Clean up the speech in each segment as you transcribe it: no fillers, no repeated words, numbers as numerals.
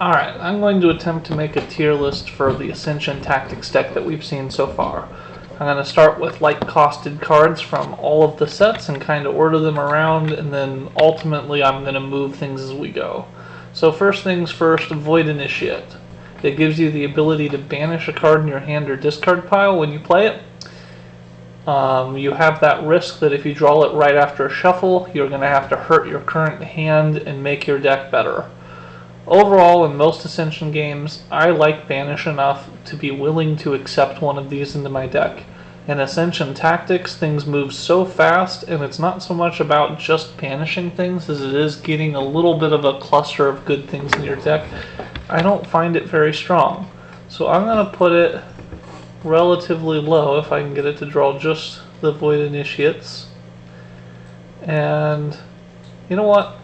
Alright, I'm going to attempt to make a tier list for the Ascension Tactics deck that we've seen so far. I'm going to start with light-costed cards from all of the sets and kind of order them around, and then ultimately I'm going to move things as we go. So first things first, Void Initiate. It gives you the ability to banish a card in your hand or discard pile when you play it. You have that risk that if you draw it right after a shuffle, you're going to have to hurt your current hand and make your deck better. Overall, in most Ascension games, I like Banish enough to be willing to accept one of these into my deck. In Ascension Tactics, things move so fast, and it's not so much about just banishing things as it is getting a little bit of a cluster of good things in your deck. I don't find it very strong. So I'm going to put it relatively low if I can get it to draw just the Void Initiates. And you know what?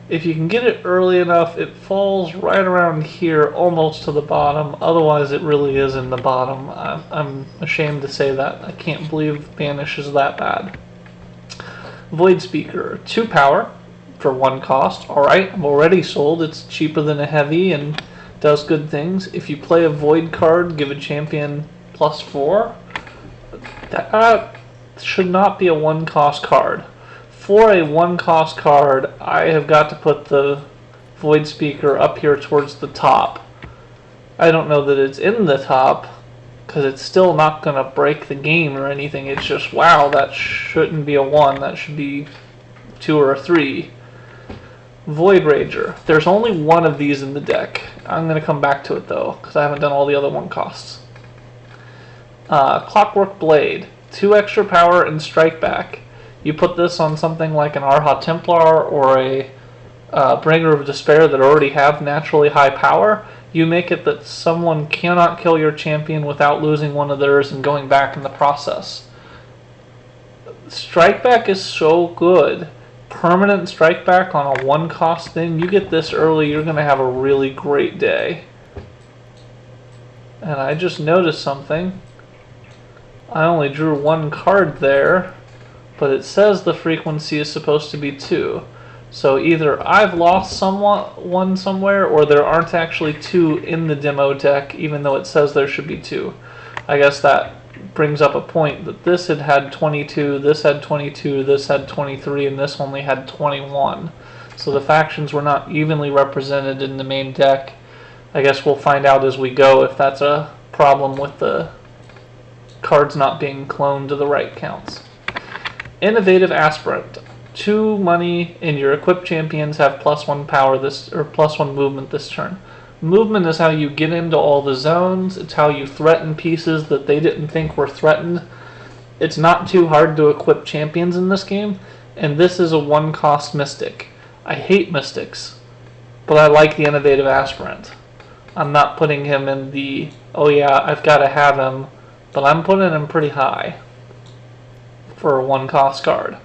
If you can get it early enough, it falls right around here, almost to the bottom. Otherwise, it really is in the bottom. I'm ashamed to say that. I can't believe Banish is that bad. Void Speaker, 2 power for 1 cost. Alright, I'm already sold. It's cheaper than a heavy and does good things. If you play a Void card, give a champion +4. That should not be a 1 cost card. For a 1 cost card, I have got to put the Void Speaker up here towards the top. I don't know that it's in the top, because it's still not going to break the game or anything. It's just, wow, that shouldn't be a 1. That should be 2 or a 3. Void Rager. There's only 1 of these in the deck. I'm going to come back to it, though, because I haven't done all the other 1 costs. Clockwork Blade. 2 extra power and strike back. You put this on something like an Arha Templar or a Bringer of Despair that already have naturally high power. You make it that someone cannot kill your champion without losing one of theirs and going back in the process. Strike back is so good. Permanent strike back on a 1 cost thing. You get this early, you're going to have a really great day. And I just noticed something. I only drew 1 card there, but it says the frequency is supposed to be 2. So either I've lost one somewhere, or there aren't actually 2 in the demo deck, even though it says there should be 2. I guess that brings up a point that this had 22, this had 22, this had 23, and this only had 21. So the factions were not evenly represented in the main deck. I guess we'll find out as we go if that's a problem with the cards not being cloned to the right counts. Innovative Aspirant. 2 money, and your equipped champions have +1 power or +1 movement this turn. Movement is how you get into all the zones. It's how you threaten pieces that they didn't think were threatened. It's not too hard to equip champions in this game, and this is a 1 cost mystic. I hate mystics, but I like the Innovative Aspirant. I'm not putting him in the, oh yeah, I've got to have him, but I'm putting him pretty high for a 1 cost card.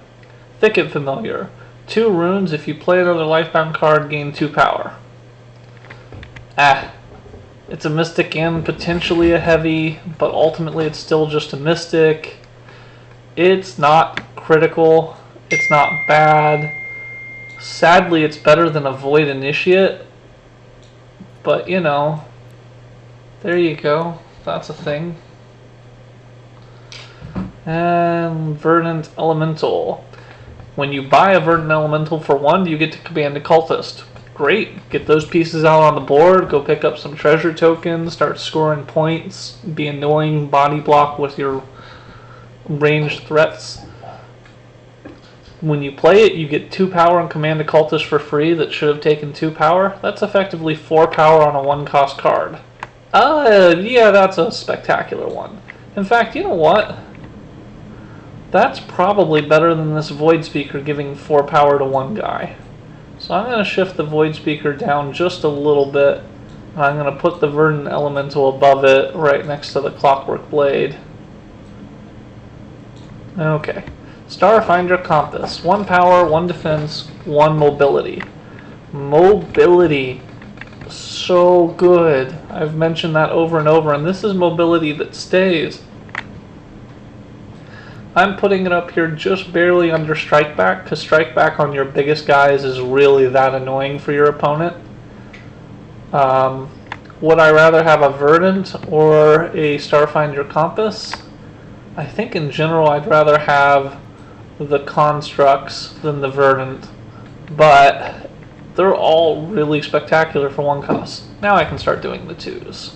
Thicket Familiar. 2 runes. If you play another Lifebound card, gain 2 power. It's a mystic and potentially a heavy, but ultimately it's still just a mystic. It's not critical. It's not bad. Sadly, it's better than a Void Initiate, but you know, there you go. That's a thing. And Verdant Elemental. When you buy a Verdant Elemental for 1, you get to command Occultist. Great. Get those pieces out on the board, go pick up some treasure tokens, start scoring points, be annoying, body block with your ranged threats. When you play it, you get 2 power and command Occultist for free that should have taken 2 power. That's effectively 4 power on a 1 cost card. Yeah, that's a spectacular one. In fact, you know what? That's probably better than this Void Speaker giving 4 power to 1 guy. So I'm going to shift the Void Speaker down just a little bit. And I'm going to put the Verdant Elemental above it, right next to the Clockwork Blade. Okay. Starfinder Compass. 1 power, 1 defense, 1 mobility. Mobility. So good. I've mentioned that over and over, and this is mobility that stays. I'm putting it up here just barely under Strike Back, because Strike Back on your biggest guys is really that annoying for your opponent. Would I rather have a Verdant or a Starfinder Compass? I think in general I'd rather have the constructs than the Verdant, but they're all really spectacular for 1 cost. Now I can start doing the 2s.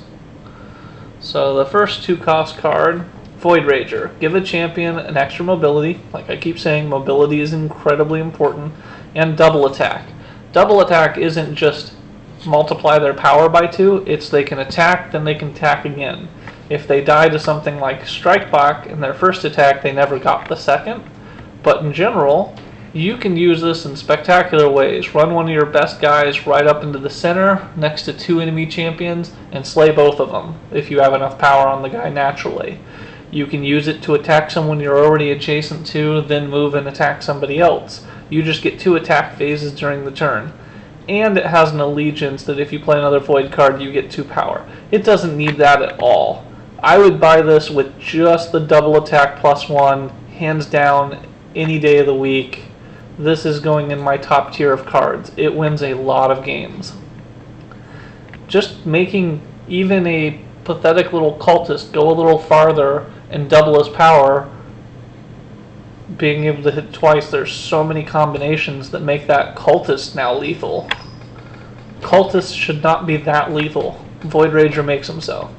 So the first 2 cost card, Void Rager. Give a champion an extra mobility. Like I keep saying, mobility is incredibly important. And double attack. Double attack isn't just multiply their power by 2, it's they can attack, then they can attack again. If they die to something like Strike Back in their first attack, they never got the second. But in general, you can use this in spectacular ways. Run one of your best guys right up into the center next to 2 enemy champions and slay both of them if you have enough power on the guy naturally. You can use it to attack someone you're already adjacent to, then move and attack somebody else. You just get 2 attack phases during the turn. And it has an allegiance that if you play another Void card, you get 2 power. It doesn't need that at all. I would buy this with just the double attack +1, hands down, any day of the week. This is going in my top tier of cards. It wins a lot of games. Just making even a pathetic little cultist go a little farther and double his power, being able to hit twice, there's so many combinations that make that cultist now lethal. Cultists should not be that lethal. Void Rager makes them so.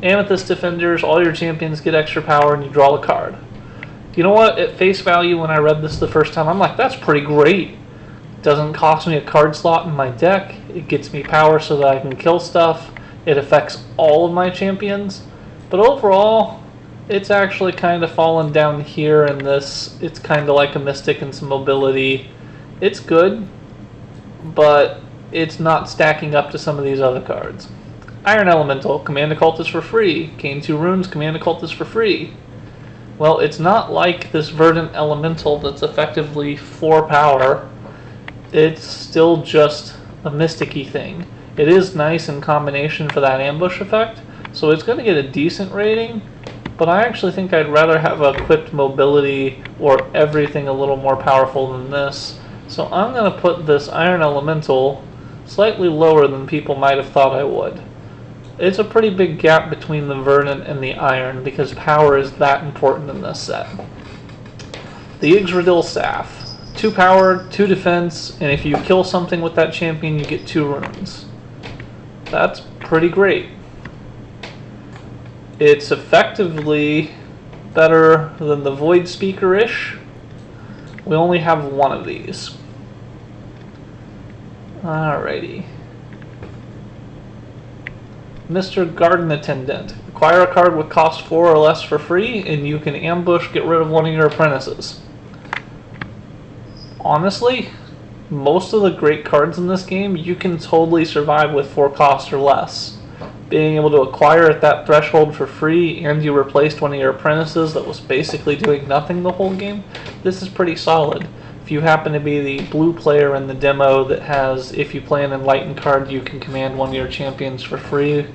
Amethyst Defenders, all your champions get extra power and you draw a card. You know what? At face value, when I read this the first time, I'm like, that's pretty great. It doesn't cost me a card slot in my deck. It gets me power so that I can kill stuff. It affects all of my champions. But overall, it's actually kind of fallen down here in this. It's kind of like a Mystic and some mobility. It's good, but it's not stacking up to some of these other cards. Iron Elemental, command Occultist for free. Gain 2 runes, command Occultist for free. Well, it's not like this Verdant Elemental that's effectively 4 power. It's still just a Mystic-y thing. It is nice in combination for that ambush effect, so it's going to get a decent rating, but I actually think I'd rather have equipped mobility or everything a little more powerful than this. So I'm going to put this Iron Elemental slightly lower than people might have thought I would. It's a pretty big gap between the Verdant and the Iron because power is that important in this set. The Yggdrasil Staff. 2 power, 2 defense, and if you kill something with that champion, you get 2 runes. That's pretty great. It's effectively better than the Void Speaker-ish. We only have 1 of these. Alrighty. Mr. Garden Attendant. Acquire a card with cost 4 or less for free, and you can ambush, get rid of one of your apprentices. Honestly, most of the great cards in this game, you can totally survive with 4 cost or less. Being able to acquire at that threshold for free, and you replaced one of your apprentices that was basically doing nothing the whole game, this is pretty solid. If you happen to be the blue player in the demo that has, if you play an Enlightened card, you can command one of your champions for free,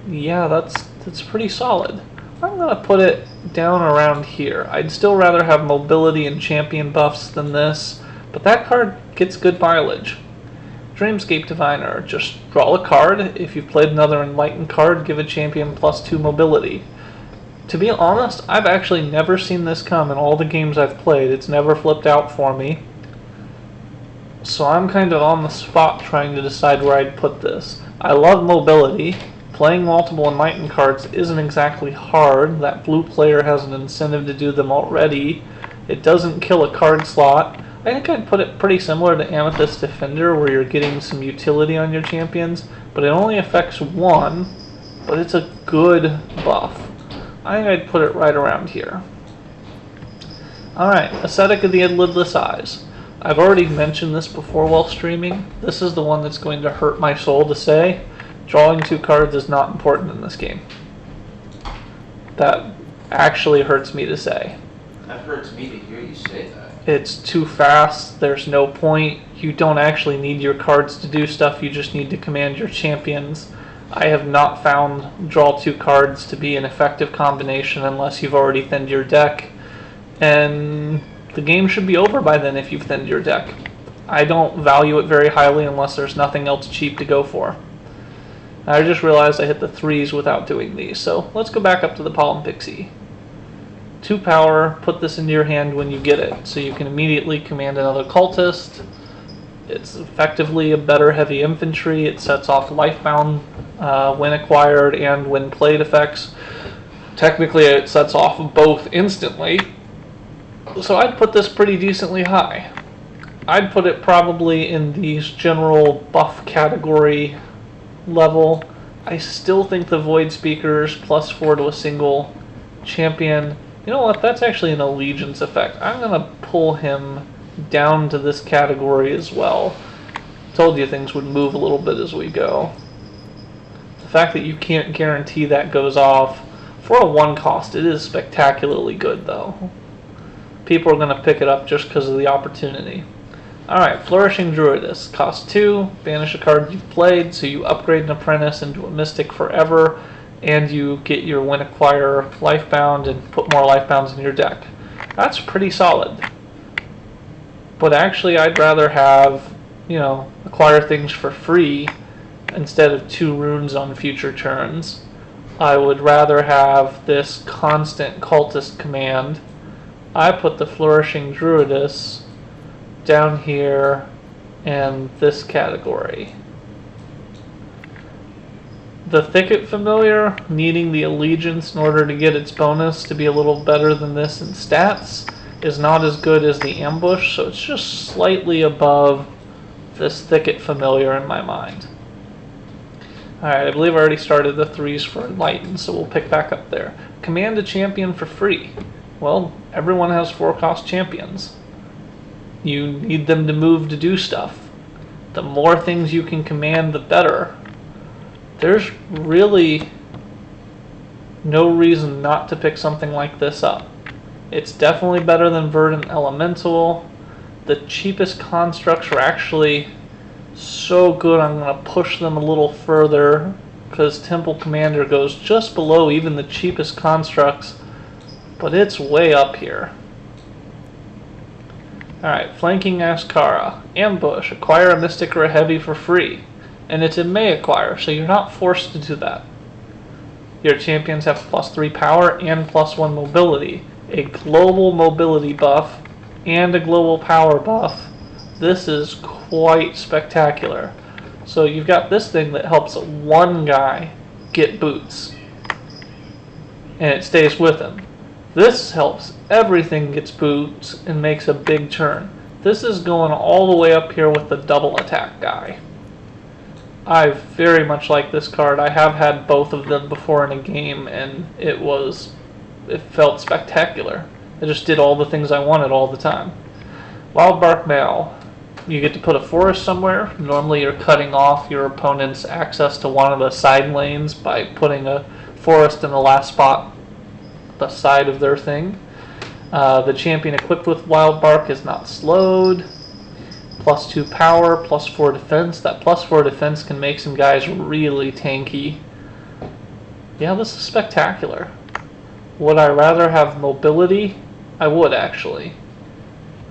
yeah, that's pretty solid. I'm going to put it down around here. I'd still rather have mobility and champion buffs than this, but that card gets good mileage. Dreamscape Diviner, just draw a card. If you've played another Enlightened card, give a champion +2 mobility. To be honest, I've actually never seen this come in all the games I've played. It's never flipped out for me. So I'm kind of on the spot trying to decide where I'd put this. I love mobility. Playing multiple Enlightened cards isn't exactly hard. That blue player has an incentive to do them already. It doesn't kill a card slot. I think I'd put it pretty similar to Amethyst Defender, where you're getting some utility on your champions, but it only affects 1, but it's a good buff. I think I'd put it right around here. Alright, Ascetic of the Lidless Eyes. I've already mentioned this before while streaming. This is the one that's going to hurt my soul to say. Drawing 2 cards is not important in this game. That actually hurts me to say. That hurts me to hear you say that. It's too fast, there's no point. You don't actually need your cards to do stuff, you just need to command your champions. I have not found draw 2 cards to be an effective combination unless you've already thinned your deck. And the game should be over by then if you've thinned your deck. I don't value it very highly unless there's nothing else cheap to go for. I just realized I hit the 3s without doing these, so let's go back up to the Pollen Pixie. 2 power, put this into your hand when you get it, so you can immediately command another cultist. It's effectively a better heavy infantry. It sets off lifebound when acquired and when played effects. Technically it sets off both instantly, so I'd put this pretty decently high. I'd put it probably in the general buff category level. I still think the Void Speakers +4 to a single champion. You know what? That's actually an allegiance effect. I'm going to pull him down to this category as well. Told you things would move a little bit as we go. The fact that you can't guarantee that goes off for a 1 cost, it is spectacularly good though. People are going to pick it up just because of the opportunity. Alright, Flourishing Druidess. Cost 2, banish a card you've played, so you upgrade an apprentice into a mystic forever, and you get your when acquire lifebound and put more lifebounds in your deck. That's pretty solid. But actually I'd rather have, acquire things for free instead of 2 runes on future turns. I would rather have this constant cultist command. I put the Flourishing Druidess down here in this category. The Thicket Familiar, needing the Allegiance in order to get its bonus to be a little better than this in stats, is not as good as the Ambush, so it's just slightly above this Thicket Familiar in my mind. Alright, I believe I already started the 3s for Enlighten, so we'll pick back up there. Command a champion for free. Well, everyone has 4-cost champions. You need them to move to do stuff. The more things you can command, the better. There's really no reason not to pick something like this up. It's definitely better than Verdant Elemental. The cheapest constructs are actually so good I'm going to push them a little further because Temple Commander goes just below even the cheapest constructs, but it's way up here. Alright, Flanking Askara. Ambush. Acquire a Mystic or a Heavy for free. And it's a may acquire, so you're not forced to do that. Your champions have +3 power and +1 mobility. A global mobility buff and a global power buff. This is quite spectacular. So you've got this thing that helps one guy get boots, and it stays with him. This helps everything gets boots and makes a big turn. This is going all the way up here with the double attack guy. I very much like this card. I have had both of them before in a game, and it felt spectacular. It just did all the things I wanted all the time. Wildbark Mail. You get to put a forest somewhere. Normally you're cutting off your opponent's access to one of the side lanes by putting a forest in the last spot, the side of their thing. The champion equipped with Wildbark is not slowed. +2 power, +4 defense. That +4 defense can make some guys really tanky. Yeah, this is spectacular. Would I rather have mobility? I would, actually.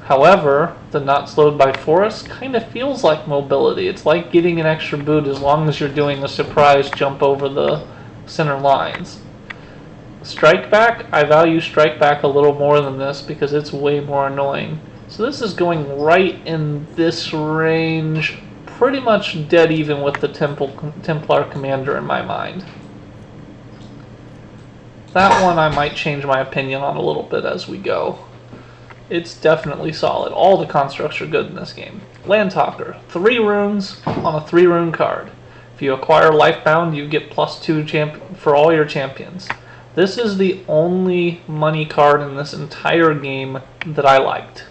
However, the not slowed by forest kind of feels like mobility. It's like getting an extra boot as long as you're doing a surprise jump over the center lines. Strike Back, I value Strike Back a little more than this because it's way more annoying. So this is going right in this range, pretty much dead even with the Templar Commander in my mind. That one I might change my opinion on a little bit as we go. It's definitely solid. All the constructs are good in this game. Landtalker, 3 runes on a 3 rune card. If you acquire Lifebound, you get +2 for all your champions. This is the only money card in this entire game that I liked.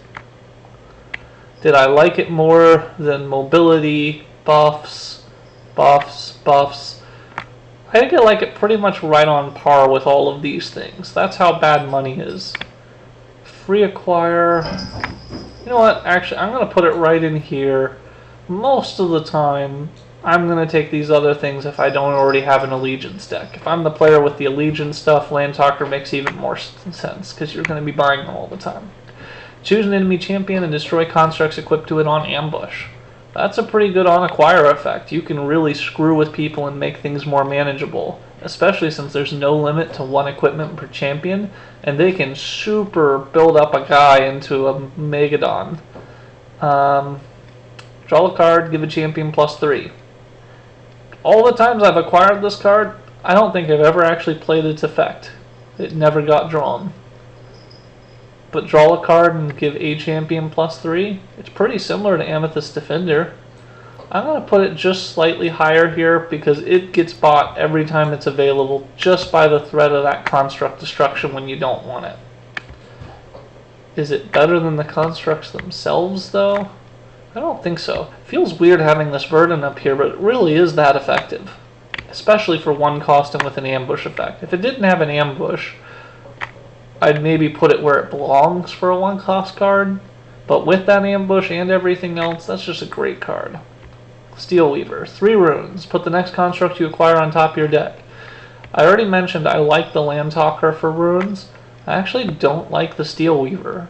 Did I like it more than mobility, buffs? I think I like it pretty much right on par with all of these things. That's how bad money is. Free acquire. You know what? Actually, I'm going to put it right in here. Most of the time, I'm going to take these other things if I don't already have an Allegiance deck. If I'm the player with the Allegiance stuff, Landtalker makes even more sense because you're going to be buying them all the time. Choose an enemy champion and destroy constructs equipped to it on ambush. That's a pretty good on-acquire effect. You can really screw with people and make things more manageable, especially since there's no limit to one equipment per champion, and they can super build up a guy into a Megadon. Draw a card, give a champion +3. All the times I've acquired this card, I don't think I've ever actually played its effect. It never got drawn. But draw a card and give a champion +3, it's pretty similar to Amethyst Defender. I'm going to put it just slightly higher here because it gets bought every time it's available just by the threat of that construct destruction when you don't want it. Is it better than the constructs themselves though? I don't think so. It feels weird having this Verdant up here, but it really is that effective. Especially for one cost and with an ambush effect. If it didn't have an ambush, I'd maybe put it where it belongs for a one-cost card. But with that ambush and everything else, that's just a great card. Steelweaver, 3 runes. Put the next construct you acquire on top of your deck. I already mentioned I like the Land Talker for runes. I actually don't like the Steelweaver.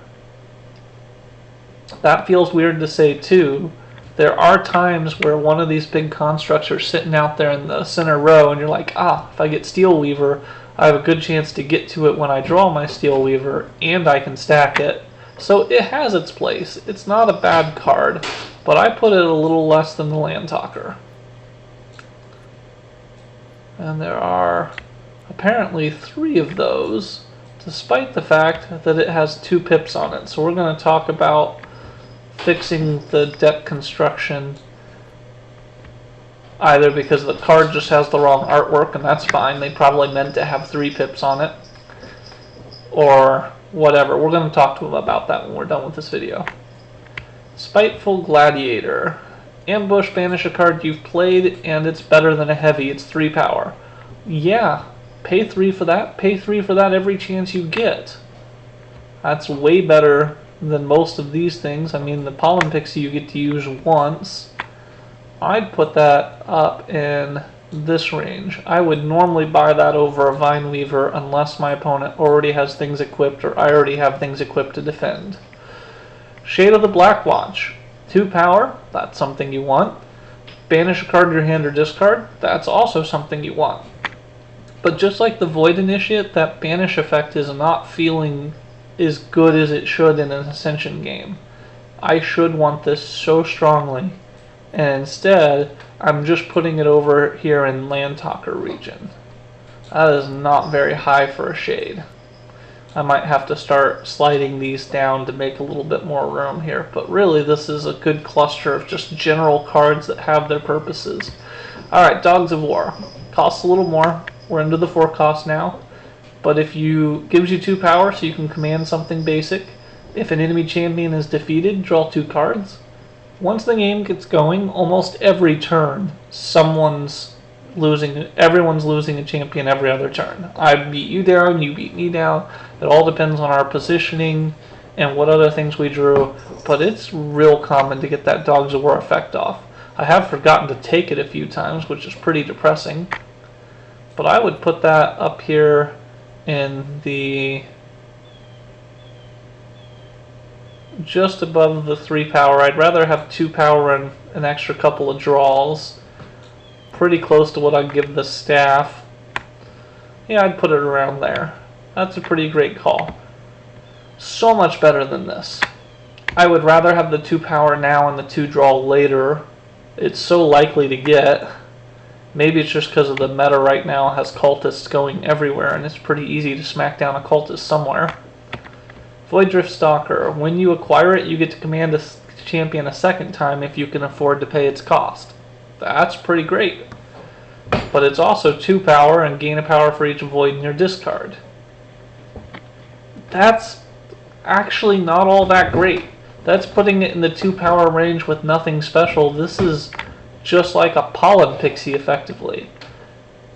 That feels weird to say too. There are times where one of these big constructs are sitting out there in the center row and you're like, if I get Steelweaver, I have a good chance to get to it when I draw my Steelweaver and I can stack it. So it has its place. It's not a bad card, but I put it a little less than the Land Talker. And there are apparently 3 of those, despite the fact that it has 2 pips on it. So we're going to talk about fixing the deck construction, either because the card just has the wrong artwork, and that's fine, they probably meant to have 3 pips on it, or whatever. We're going to talk to them about that when we're done with this video. Spiteful Gladiator. Ambush, banish a card you've played, and it's better than a heavy. It's 3 power. Yeah, pay 3 for that. Pay 3 for that every chance you get. That's way better than most of these things. I mean, the Pollen Pixie you get to use once. I'd put that up in this range. I would normally buy that over a Vine Weaver unless my opponent already has things equipped or I already have things equipped to defend. Shade of the Black Watch. 2 power, that's something you want. Banish a card in your hand or discard, that's also something you want. But just like the Void Initiate, that banish effect is not feeling as good as it should in an Ascension game. I should want this so strongly, and instead I'm just putting it over here in Land Talker region. That is not very high for a shade. I might have to start sliding these down to make a little bit more room here, but really this is a good cluster of just general cards that have their purposes. Alright, Dogs of War. Costs a little more. We're into the 4 cost now. But if you gives you 2 power, so you can command something basic. If an enemy champion is defeated, draw 2 cards. Once the game gets going, almost every turn, everyone's losing a champion every other turn. I beat you down, you beat me down. It all depends on our positioning and what other things we drew. But it's real common to get that Dogs of War effect off. I have forgotten to take it a few times, which is pretty depressing. But I would put that up here in the just above the 3 power. I'd rather have 2 power and an extra couple of draws. Pretty close to what I'd give the staff. Yeah, I'd put it around there. That's a pretty great call. So much better than this. I would rather have the 2 power now and the 2 draw later. It's so likely to get. Maybe it's just because of the meta right now has cultists going everywhere, and it's pretty easy to smack down a cultist somewhere. Void Drift Stalker. When you acquire it, you get to command a champion a second time if you can afford to pay its cost. That's pretty great. But it's also 2 power and gain a power for each void in your discard. That's actually not all that great. That's putting it in the 2 power range with nothing special. This is just like a Pollen Pixie effectively.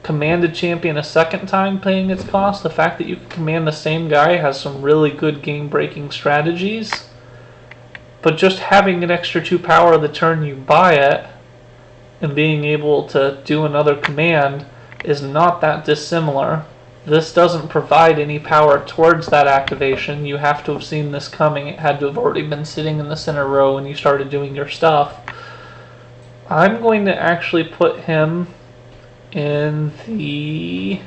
Command a champion a second time paying its cost. The fact that you can command the same guy has some really good game breaking strategies. But just having an extra 2 power the turn you buy it and being able to do another command is not that dissimilar. This doesn't provide any power towards that activation. You have to have seen this coming. It had to have already been sitting in the center row when you started doing your stuff. I'm going to actually put him in the...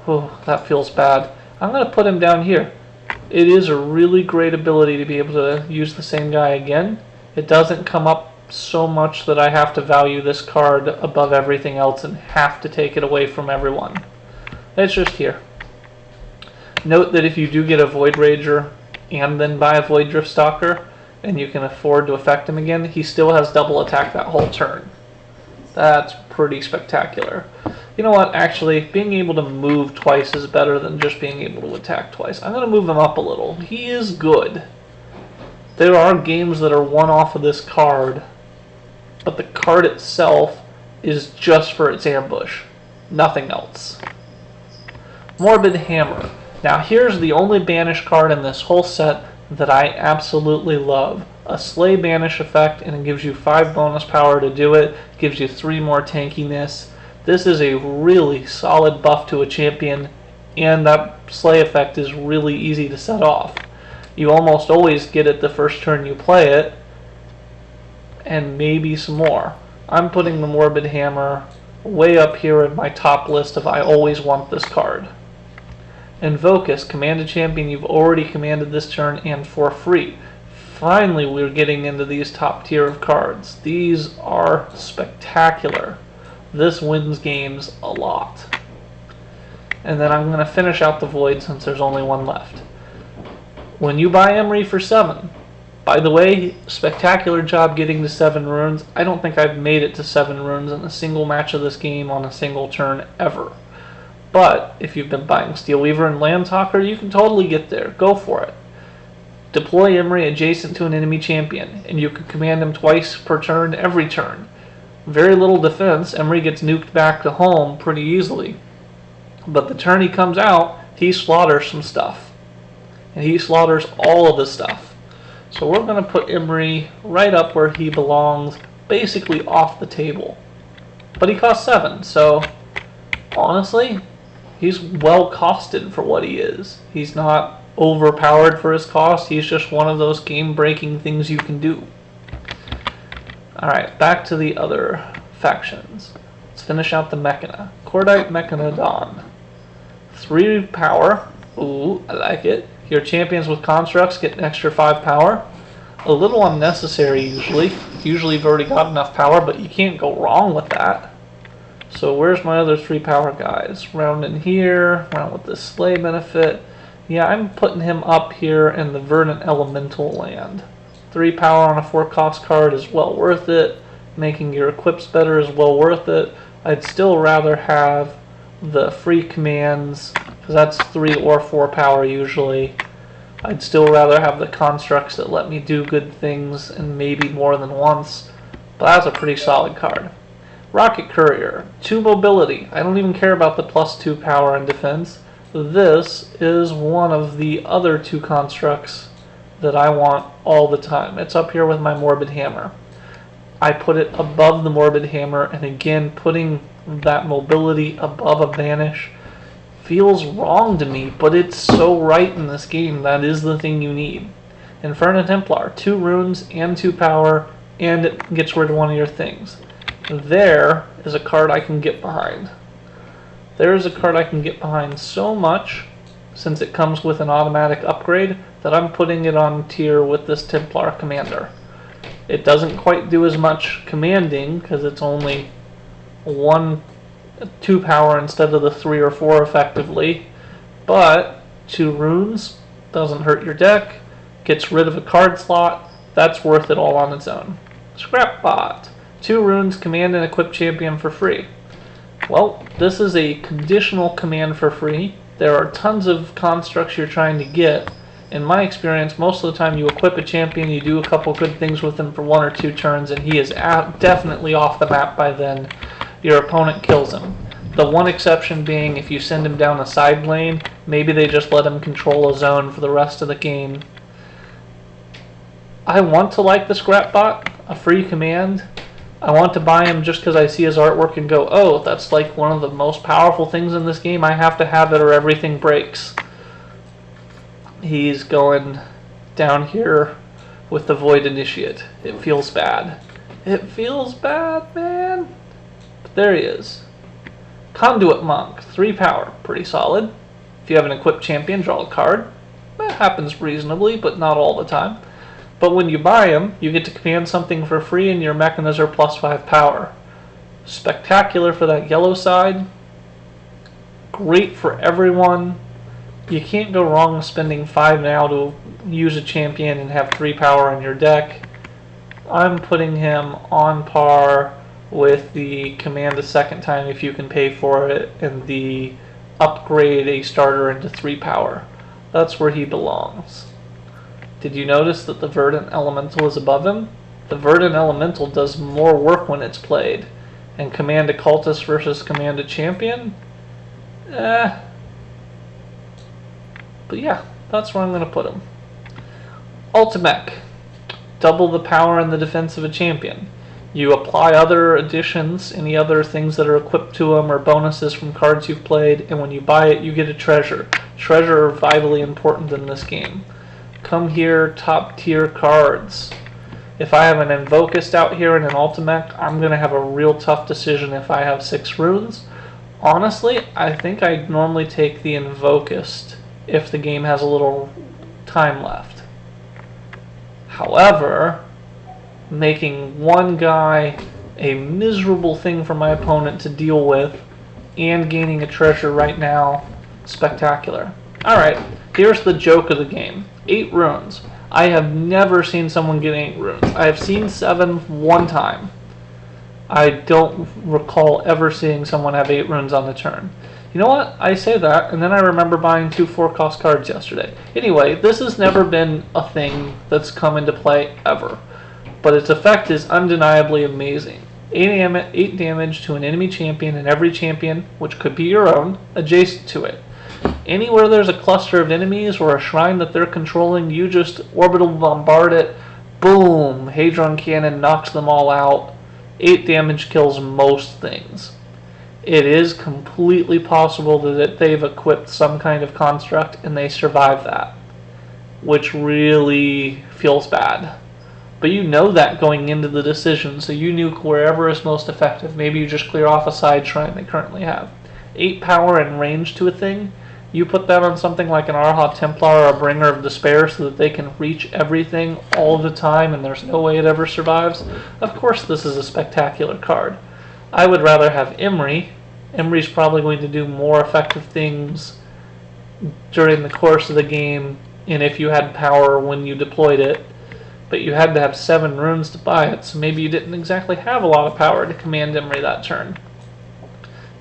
Oh, that feels bad. I'm going to put him down here. It is a really great ability to be able to use the same guy again. It doesn't come up so much that I have to value this card above everything else and have to take it away from everyone. It's just here. Note that if you do get a Void Rager and then buy a Void Drift Stalker, and you can afford to affect him again, he still has double attack that whole turn. That's pretty spectacular. You know what, actually, being able to move twice is better than just being able to attack twice. I'm going to move him up a little. He is good. There are games that are one off of this card, but the card itself is just for its ambush. Nothing else. Morbid Hammer. Now here's the only banish card in this whole set that I absolutely love. A Slay Banish effect, and it gives you 5 bonus power to do it. Gives you 3 more tankiness. This is a really solid buff to a champion, and that Slay effect is really easy to set off. You almost always get it the first turn you play it, and maybe some more. I'm putting the Morbid Hammer way up here in my top list of I always want this card. Invocus, command a champion you've already commanded this turn and for free. Finally, we're getting into these top tier of cards. These are spectacular. This wins games a lot. And then I'm going to finish out the Void since there's only one left. When you buy Emery for 7, by the way, spectacular job getting to 7 runes. I don't think I've made it to 7 runes in a single match of this game on a single turn ever. But if you've been buying Steelweaver and Landtalker, you can totally get there. Go for it. Deploy Emery adjacent to an enemy champion, and you can command him twice per turn every turn. Very little defense. Emery gets nuked back to home pretty easily. But the turn he comes out, he slaughters some stuff. And he slaughters all of the stuff. So we're going to put Emery right up where he belongs, basically off the table. But he costs 7, so honestly, he's well costed for what he is. He's not overpowered for his cost. He's just one of those game-breaking things you can do. Alright, back to the other factions. Let's finish out the Mechana. Cordite Mechanoid. 3 power. Ooh, I like it. Your champions with constructs get an extra 5 power. A little unnecessary usually. Usually you've already got enough power, but you can't go wrong with that. So where's my other 3 power guys? Round in here, round with this Slay benefit. Yeah, I'm putting him up here in the Verdant Elemental land. 3 power on a 4 cost card is well worth it. Making your equips better is well worth it. I'd still rather have the free commands, because that's 3 or 4 power usually. I'd still rather have the constructs that let me do good things and maybe more than once. But that's a pretty solid card. Rocket Courier, 2 mobility. I don't even care about the +2 power and defense. This is one of the other 2 constructs that I want all the time. It's up here with my Morbid Hammer. I put it above the Morbid Hammer, and again, putting that mobility above a banish feels wrong to me, but it's so right in this game. That is the thing you need. Inferno Templar, 2 runes and 2 power, and it gets rid of one of your things. There is a card I can get behind. There is a card I can get behind so much, since it comes with an automatic upgrade, that I'm putting it on tier with this Templar Commander. It doesn't quite do as much commanding, because it's only 2 power instead of the 3 or 4 effectively, but 2 runes, doesn't hurt your deck, gets rid of a card slot. That's worth it all on its own. Scrapbot, 2 runes, command and equip champion for free. Well, this is a conditional command for free. There are tons of constructs you're trying to get. In my experience, most of the time you equip a champion, you do a couple good things with him for 1 or 2 turns, and he is definitely off the map by then. Your opponent kills him. The one exception being if you send him down a side lane, maybe they just let him control a zone for the rest of the game. I want to like the Scrapbot, a free command. I want to buy him just because I see his artwork and go, oh, that's like one of the most powerful things in this game. I have to have it or everything breaks. He's going down here with the Void Initiate. It feels bad. It feels bad, man. But there he is. Conduit Monk, 3 power, pretty solid. If you have an equipped champion, draw a card. That happens reasonably, but not all the time. But when you buy him, you get to command something for free and your mechanizer plus 5 power. Spectacular for that yellow side. Great for everyone. You can't go wrong spending 5 now to use a champion and have 3 power in your deck. I'm putting him on par with the command a second time if you can pay for it, and the upgrade a starter into 3 power. That's where he belongs. Did you notice that the Verdant Elemental is above him? The Verdant Elemental does more work when it's played. And command Occultist versus command a champion? But yeah, that's where I'm going to put him. Ultimech. Double the power and the defense of a champion. You apply other additions, any other things that are equipped to them or bonuses from cards you've played, and when you buy it, you get a treasure. Treasure are vitally important in this game. Come here, top tier cards. If I have an Invocust out here and an Ultimech, I'm going to have a real tough decision if I have 6 runes. Honestly, I think I normally take the Invocust if the game has a little time left. However, making one guy a miserable thing for my opponent to deal with and gaining a treasure right now, spectacular. Alright, here's the joke of the game. 8 runes. I have never seen someone get 8 runes. I have seen 7 one time. I don't recall ever seeing someone have 8 runes on the turn. You know what? I say that, and then I remember buying 2 4-cost cards yesterday. Anyway, this has never been a thing that's come into play ever. But its effect is undeniably amazing. 8 damage to an enemy champion and every champion, which could be your own, adjacent to it. Anywhere there's a cluster of enemies or a shrine that they're controlling, you just orbital bombard it. Boom! Hadron Cannon knocks them all out. 8 damage kills most things. It is completely possible that they've equipped some kind of construct and they survive that, which really feels bad. But you know that going into the decision, so you nuke wherever is most effective. Maybe you just clear off a side shrine they currently have. 8 power and range to a thing, you put that on something like an Arha Templar or a Bringer of Despair so that they can reach everything all the time and there's no way it ever survives. Of course this is a spectacular card. I would rather have Imri. Imri's probably going to do more effective things during the course of the game, and if you had power when you deployed it, but you had to have 7 runes to buy it, so maybe you didn't exactly have a lot of power to command Imri that turn.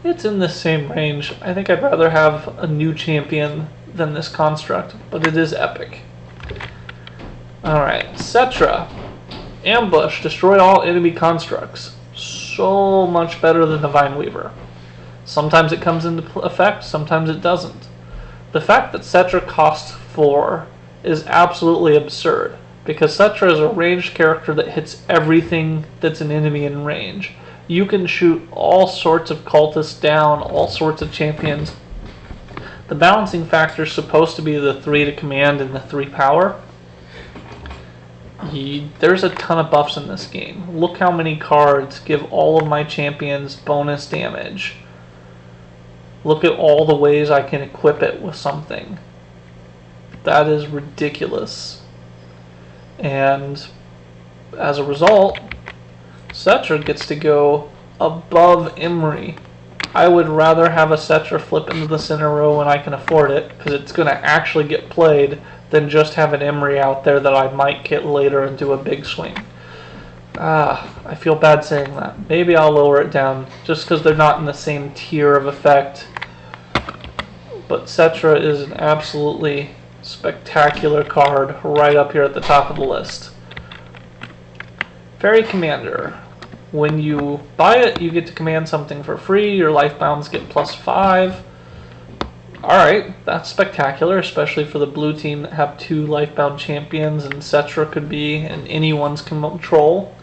It's in the same range. I think I'd rather have a new champion than this construct, but it is epic. Alright, Cetra. Ambush. Destroy all enemy constructs. So much better than the Vineweaver. Sometimes it comes into effect, sometimes it doesn't. The fact that Cetra costs 4 is absolutely absurd, because Cetra is a ranged character that hits everything that's an enemy in range. You can shoot all sorts of cultists down, all sorts of champions. The balancing factor is supposed to be the 3 to command and the 3 power. There's a ton of buffs in this game. Look how many cards give all of my champions bonus damage. Look at all the ways I can equip it with something. That is ridiculous. And as a result, Cetra gets to go above Imri. I would rather have a Cetra flip into the center row when I can afford it, because it's going to actually get played, than just have an Imri out there that I might get later and do a big swing. I feel bad saying that. Maybe I'll lower it down, just because they're not in the same tier of effect. But Cetra is an absolutely spectacular card right up here at the top of the list. Fairy Commander. When you buy it, you get to command something for free. Your life bounds get +5. Alright, that's spectacular, especially for the blue team that have 2 lifebound champions, and Cetra could be in anyone's control.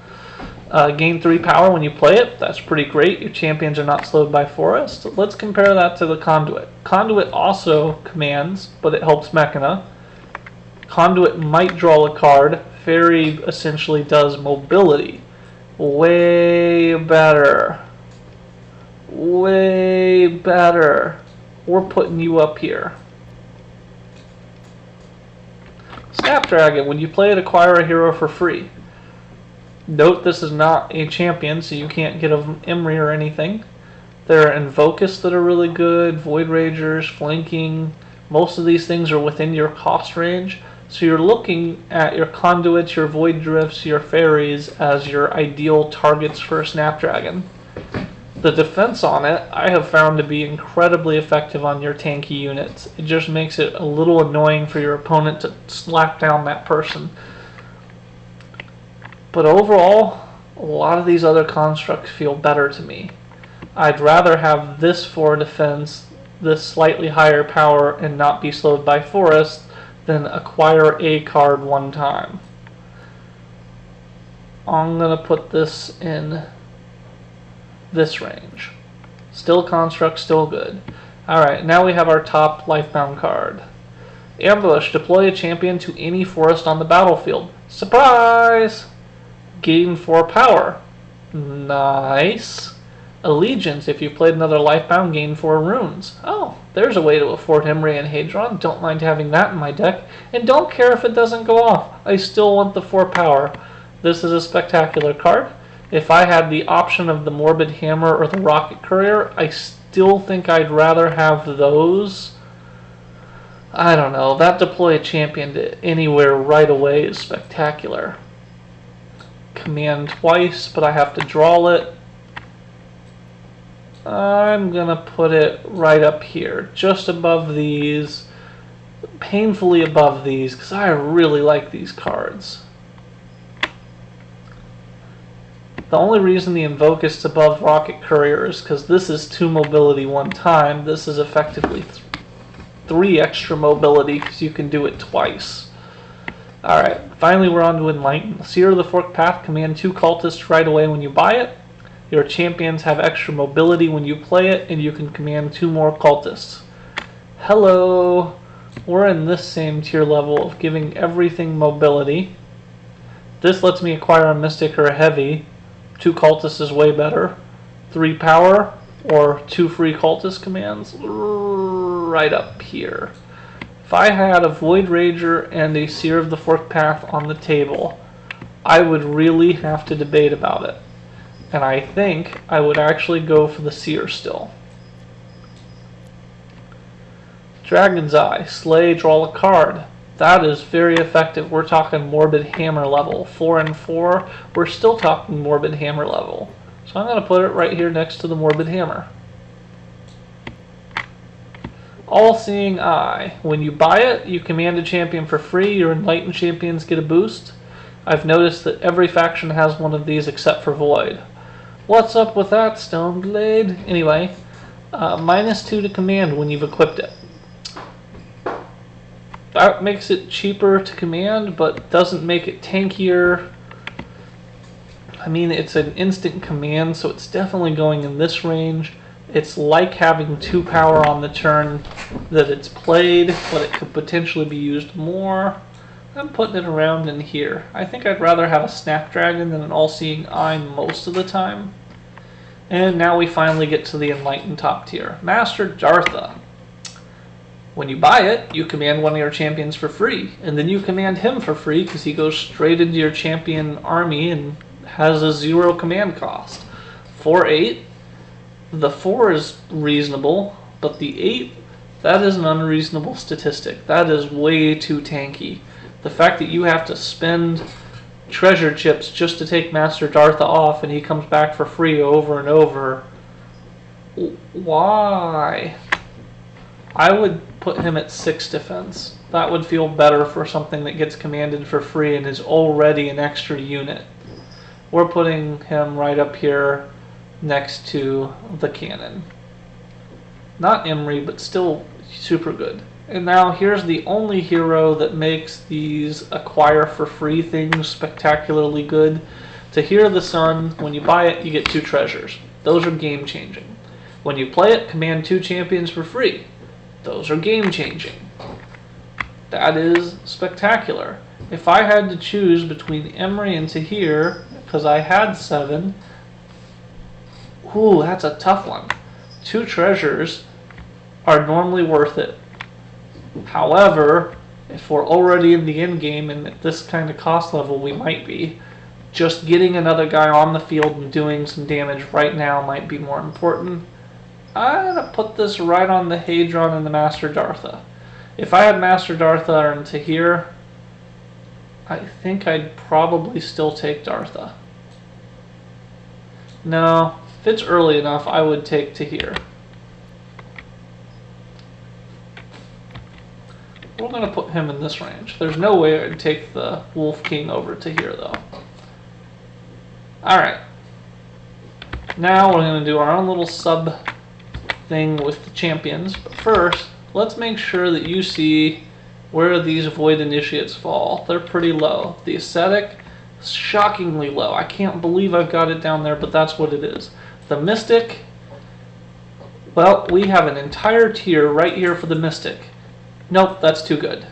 Gain 3 power when you play it. That's pretty great. Your champions are not slowed by Forest. Let's compare that to the Conduit. Conduit also commands, but it helps Mechana. Conduit might draw a card. Fairy essentially does mobility. Way better. Way better. We're putting you up here. Snapdragon, when you play it, acquire a hero for free. Note this is not a champion, so you can't get an Emery or anything. There are Invokists that are really good, Void Ragers, Flanking. Most of these things are within your cost range. So you're looking at your Conduits, your Void Drifts, your Fairies as your ideal targets for a Snapdragon. The defense on it, I have found to be incredibly effective on your tanky units. It just makes it a little annoying for your opponent to slap down that person. But overall, a lot of these other constructs feel better to me. I'd rather have this for defense, this slightly higher power, and not be slowed by Forest, than acquire a card one time. I'm going to put this in this range. Still construct, still good. Alright, now we have our top Lifebound card. Ambush. Deploy a champion to any forest on the battlefield. Surprise! Gain 4 power. Nice. Allegiance. If you played another Lifebound, gain 4 runes. Oh, there's a way to afford Emery and Hadron. Don't mind having that in my deck. And don't care if it doesn't go off. I still want the 4 power. This is a spectacular card. If I had the option of the Morbid Hammer or the Rocket Courier, I still think I'd rather have those. I don't know. That deploy a champion to anywhere right away is spectacular. Command twice, but I have to draw it. I'm going to put it right up here, just above these, painfully above these, because I really like these cards. The only reason the Invokist's above Rocket Courier is because this is 2 mobility one time. This is effectively 3 extra mobility because you can do it twice. Alright, finally we're on to Enlighten. Seer of the Forked Path, command 2 cultists right away when you buy it. Your champions have extra mobility when you play it, and you can command 2 more cultists. Hello! We're in this same tier level of giving everything mobility. This lets me acquire a Mystic or a Heavy. 2 cultists is way better. 3 power, or 2 free cultist commands. Right up here. If I had a Void Rager and a Seer of the Forked Path on the table, I would really have to debate about it. And I think I would actually go for the Seer still. Dragon's Eye. Slay, draw a card. That is very effective. We're talking Morbid Hammer level. 4 and 4. We're still talking Morbid Hammer level. So I'm going to put it right here next to the Morbid Hammer. All-Seeing Eye. When you buy it, you command a champion for free. Your Enlightened champions get a boost. I've noticed that every faction has one of these except for Void. What's up with that, Stoneblade? Anyway, -2 to command when you've equipped it. That makes it cheaper to command, but doesn't make it tankier. I mean, it's an instant command, so it's definitely going in this range. It's like having 2 power on the turn that it's played, but it could potentially be used more. I'm putting it around in here. I think I'd rather have a Snapdragon than an All-Seeing Eye most of the time. And now we finally get to the Enlightened top tier. Master Dartha. When you buy it, you command one of your champions for free. And then you command him for free because he goes straight into your champion army and has a 0 command cost. 4/8. The 4 is reasonable, but the 8, that is an unreasonable statistic. That is way too tanky. The fact that you have to spend treasure chips just to take Master Dartha off and he comes back for free over and over. Why? I would put him at 6 defense. That would feel better for something that gets commanded for free and is already an extra unit. We're putting him right up here next to the cannon. Not Emery, but still super good. And now here's the only hero that makes these acquire for free things spectacularly good. To Hear the Sun, when you buy it, you get 2 treasures. Those are game changing. When you play it, command 2 champions for free. Those are game changing. That is spectacular. If I had to choose between Emery and Tahir, because I had 7. Ooh, that's a tough one. 2 treasures are normally worth it. However, if we're already in the end game and at this kind of cost level, we might be. Just getting another guy on the field and doing some damage right now might be more important. I'm going to put this right on the Hadron and the Master Dartha. If I had Master Dartha into here, I think I'd probably still take Dartha. No, if it's early enough, I would take to here. We're going to put him in this range. There's no way I'd take the Wolf King over to here, though. Alright. Now we're going to do our own little sub thing with the champions. But first, let's make sure that you see where these Void Initiates fall. They're pretty low. The Ascetic, shockingly low. I can't believe I've got it down there, but that's what it is. The Mystic, well, we have an entire tier right here for the Mystic. Nope, that's too good.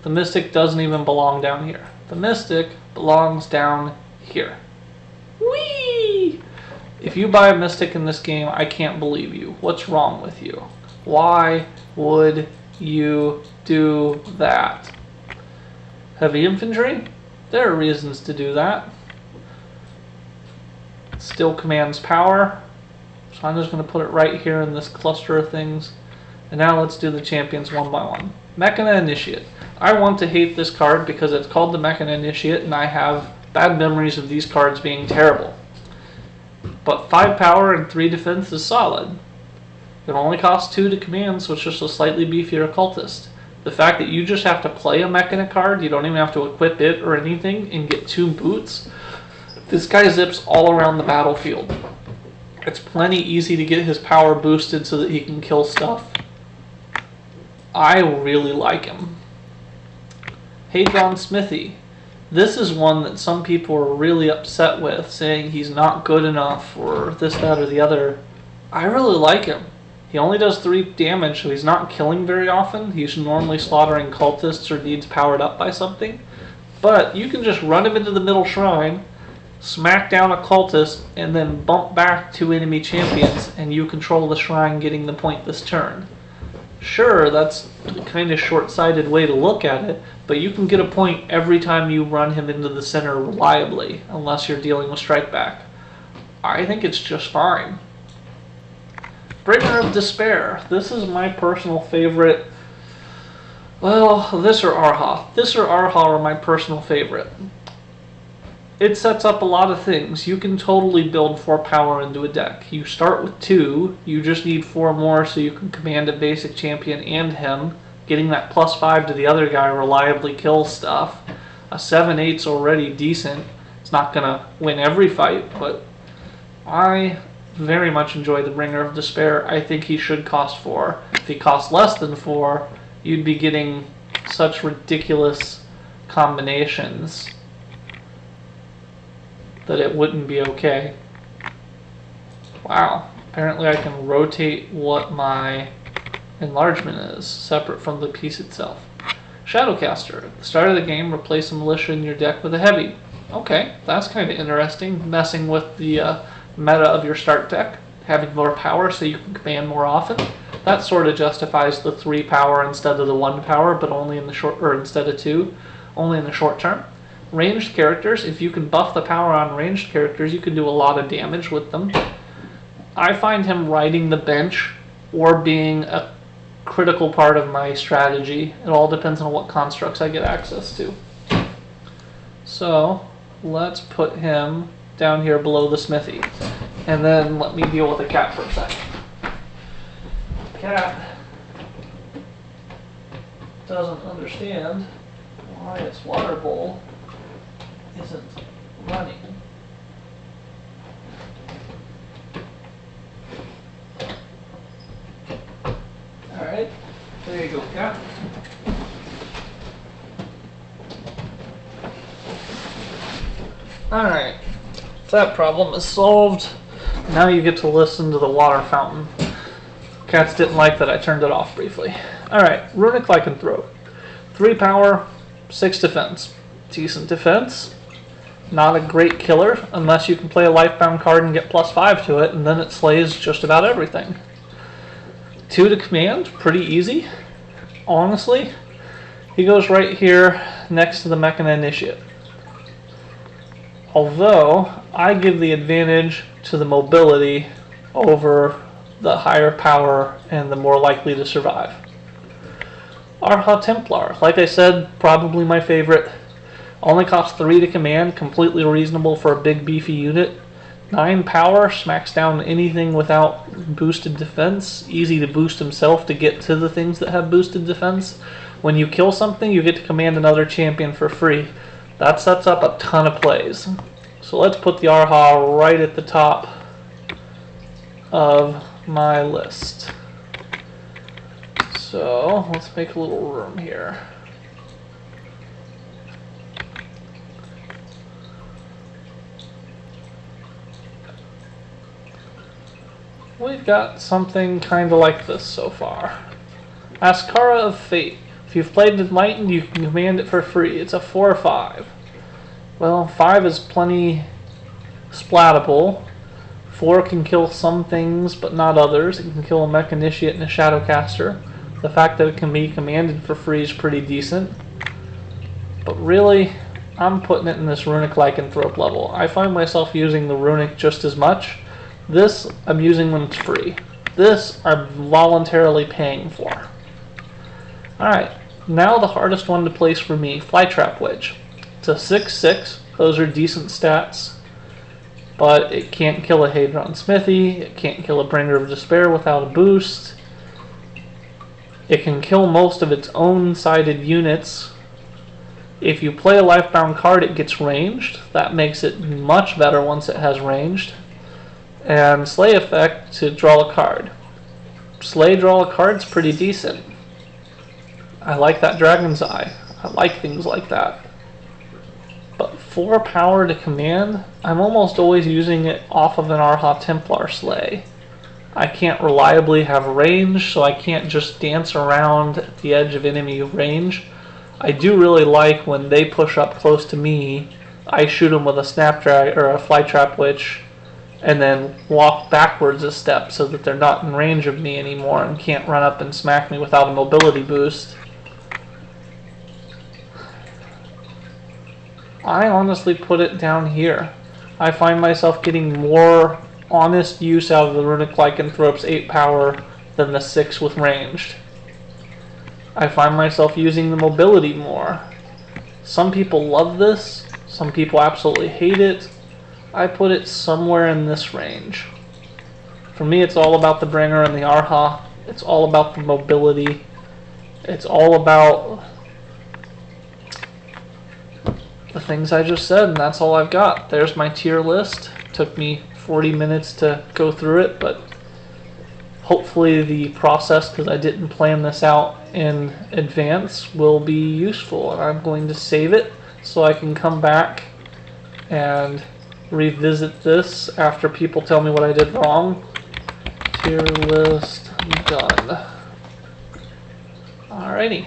The Mystic doesn't even belong down here. The Mystic belongs down here. Whee! If you buy a Mystic in this game, I can't believe you. What's wrong with you? Why would you do that? Heavy Infantry? There are reasons to do that. Still commands power. So I'm just going to put it right here in this cluster of things. And now let's do the champions one by one. Mechana Initiate. I want to hate this card because it's called the Mechana Initiate and I have bad memories of these cards being terrible. But 5 power and 3 defense is solid. It only costs 2 to command, so it's just a slightly beefier Occultist. The fact that you just have to play a Mechana card, you don't even have to equip it or anything, and get 2 boots. This guy zips all around the battlefield. It's plenty easy to get his power boosted so that he can kill stuff. I really like him. Hadron Smithy. This is one that some people are really upset with, saying he's not good enough or this, that, or the other. I really like him. He only does 3 damage, so he's not killing very often. He's normally slaughtering cultists or needs powered up by something. But you can just run him into the middle shrine, smack down a cultist, and then bump back 2 enemy champions, and you control the shrine, getting the point this turn. Sure, that's a kind of short-sighted way to look at it, but you can get a point every time you run him into the center reliably, unless you're dealing with strike back. I think it's just fine. Bringer of Despair. This is my personal favorite. Well, this or Arha. This or Arha are my personal favorite. It sets up a lot of things. You can totally build 4 power into a deck. You start with 2, you just need 4 more so you can command a basic champion and him. Getting that +5 to the other guy reliably kills stuff. A 7/8's already decent. It's not going to win every fight, but I very much enjoy the Bringer of Despair. I think he should cost 4. If he costs less than 4, you'd be getting such ridiculous combinations that it wouldn't be okay. Wow, apparently I can rotate what my enlargement is, separate from the piece itself. Shadowcaster. At the start of the game, replace a militia in your deck with a heavy. Okay, that's kind of interesting, messing with the meta of your start deck, having more power so you can command more often. That sort of justifies the 3 power instead of the 1 power, but only in the short, or instead of 2, only in the short term. Ranged characters, if you can buff the power on ranged characters, you can do a lot of damage with them. I find him riding the bench or being a critical part of my strategy. It all depends on what constructs I get access to. So, let's put him down here below the smithy. And then let me deal with the cat for a second. Cat doesn't understand why its water bowl isn't running. Alright, there you go, cat. Alright, that problem is solved. Now you get to listen to the water fountain. Cats didn't like that I turned it off briefly. Alright, Rubick Lycanthrope. 3 power, 6 defense. Decent defense. not a great killer unless you can play a lifebound card and get +5 to it, and then it slays just about everything. 2 to command, pretty easy, honestly. He goes right here next to the Mechanician. Although, I give the advantage to the mobility over the higher power and the more likely to survive. Arha Templar, like I said, probably my favorite. Only costs 3 to command, completely reasonable for a big beefy unit. 9 power, smacks down anything without boosted defense. Easy to boost himself to get to the things that have boosted defense. When you kill something, you get to command another champion for free. That sets up a ton of plays. So let's put the Arha right at the top of my list. So let's make a little room here. We've got something kind of like this so far. Ascara of Fate. If you've played Enlightened, you can command it for free. It's a 4/5. Well, 5 is plenty splatable. 4 can kill some things, but not others. It can kill a Mechanician and a Shadowcaster. The fact that it can be commanded for free is pretty decent. But really, I'm putting it in this Rubick Lycanthrope level. I find myself using the Runic just as much. This I'm using when it's free. This I'm voluntarily paying for. Alright, now the hardest one to place for me, Flytrap Wedge. It's a 6/6, those are decent stats, but it can't kill a Hadron Smithy, it can't kill a Bringer of Despair without a boost. It can kill most of its own sided units. If you play a lifebound card, it gets ranged. That makes it much better once it has ranged. And Slay effect to draw a card. Slay draw a card's pretty decent. I like that Dragon's Eye. I like things like that. But 4 power to command, I'm almost always using it off of an Arha Templar Slay. I can't reliably have range, so I can't just dance around at the edge of enemy range. I do really like when they push up close to me, I shoot them with a Snapdragon or a Flytrap Witch, and then walk backwards a step so that they're not in range of me anymore and can't run up and smack me without a mobility boost. I honestly put it down here. I find myself getting more honest use out of the Rubick Lycanthrope's 8 power than the 6 with ranged. I find myself using the mobility more. Some people love this, some people absolutely hate it. I put it somewhere in this range. For me, it's all about the Bringer and the Arha. It's all about the mobility. It's all about the things I just said, and that's all I've got. There's my tier list. Took me 40 minutes to go through it, but hopefully the process, because I didn't plan this out in advance, will be useful. And I'm going to save it so I can come back and revisit this after people tell me what I did wrong. Tier list done. Alrighty.